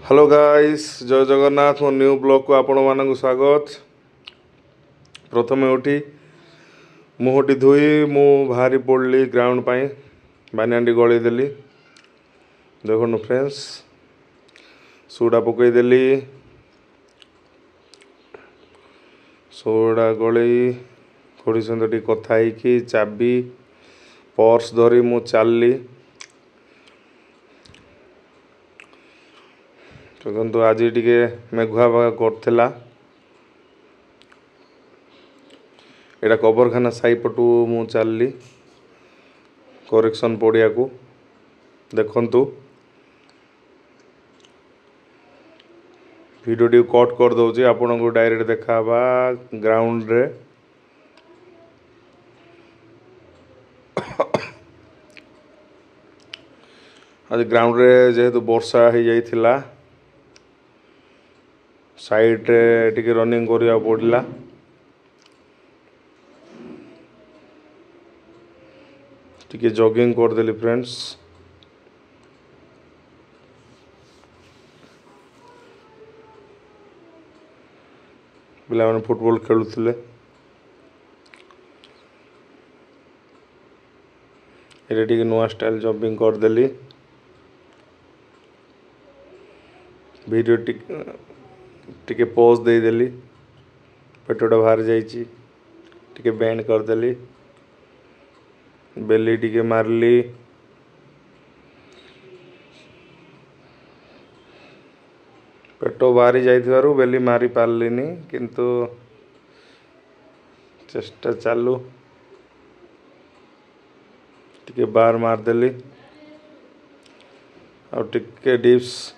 Hello guys जय जगन्नाथ मो new blog को आपण मानक स्वागत। प्रथमे उठी मुहटी धोई मु बाहरी पड़ली ग्राउंड पाई बानियांडी गली देली। देखो फ्रेंड्स सोडा पकईदेली सोडा गलई थोड़ी सहित कथा ही चाबी पर्स धरी मु चलली। देखो आज टे मेघुआ भाग करथिला एटा कबरखाना साई पटू मु चलली करेक्शन पड़िया को। देखंतु वीडियो टी कट कर दउची आपन को डायरेक्ट देखाबा ग्राउंड रे। आज ग्राउंड रे जेहेतु वर्षा हो जाइथिला साइड रे टिके रनिंग करिया पड़ला। टिके जॉगिंग कर देली फ्रेंड्स। पिला माने फुटबॉल खेलुथिले एटा टिके नुआ स्टाइल जंपिंग कर देली। वीडियो टिके पॉज दे देली पेटोटा बाहर जाइची टिके बैंड कर देली बेली टिके मारली। पेटो बाहरी जाइथिबारु बेली मारी पारलिनी किंतु चेष्टा चालू टिके बार मार देली और टिके डिप्स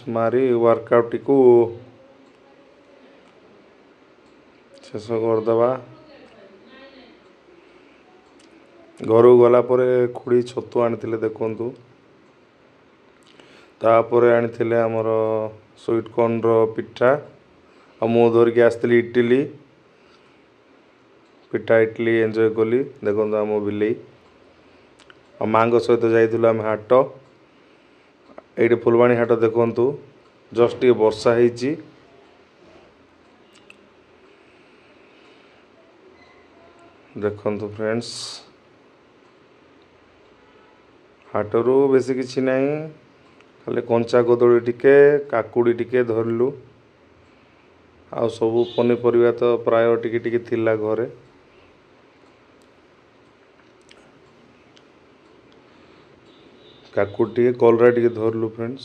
मारी वर्कआउट टिकू शेष करदबा। घर गला परे खुड़ी छतु आनी देखु तापर आनी आमर स्वीट कॉर्न रो पिठा और मु धरिकी आसली इटली पिठा इटली एंजॉय कली। देखो आम बिले और माँ सहित जाइलु आम हाट ये फुलवाणी हाट देखु जस्ट टे वर्षा होइची देखंतु फ्रेंड्स हाटरू बेसी किछि नहीं खाली कंचा कदली टिके काकुड़ी टिके धरलु आ सबु पनीपरिया तो प्राय टिके टिके थिला घरे। काकुड़ी टिके कलरा टिके धरलु फ्रेंड्स।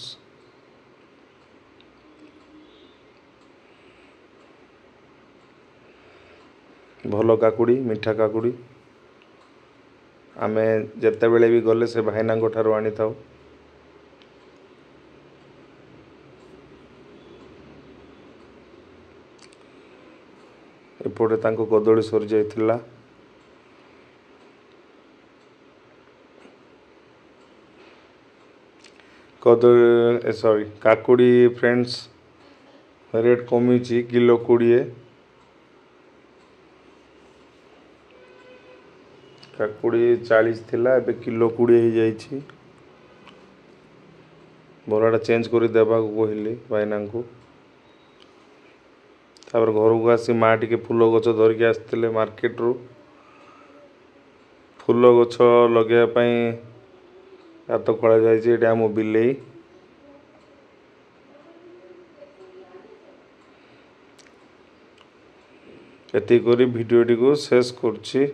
भल काकुड़ी मीठा काकुड़ी आमे जेते बेले भी गले से भाईना ठारू आनी थाउ। एपटे तांको कदली सरी जाइथिला कदली सॉरी काकुड़ी फ्रेंड्स रेट कमी किलो 20 काकुड़ी 40 थिला एबे किलो 20 हो जाइछि। बराटा चेंज कर देबा को कहली भाईना को। तापर घर को आसी माँ टिके फूल गछ धरिकी आसते मार्केट रू फूल गछ लगे गात खोल जाए आम बिलेई। एति करी वीडियो टी को शेष करछि।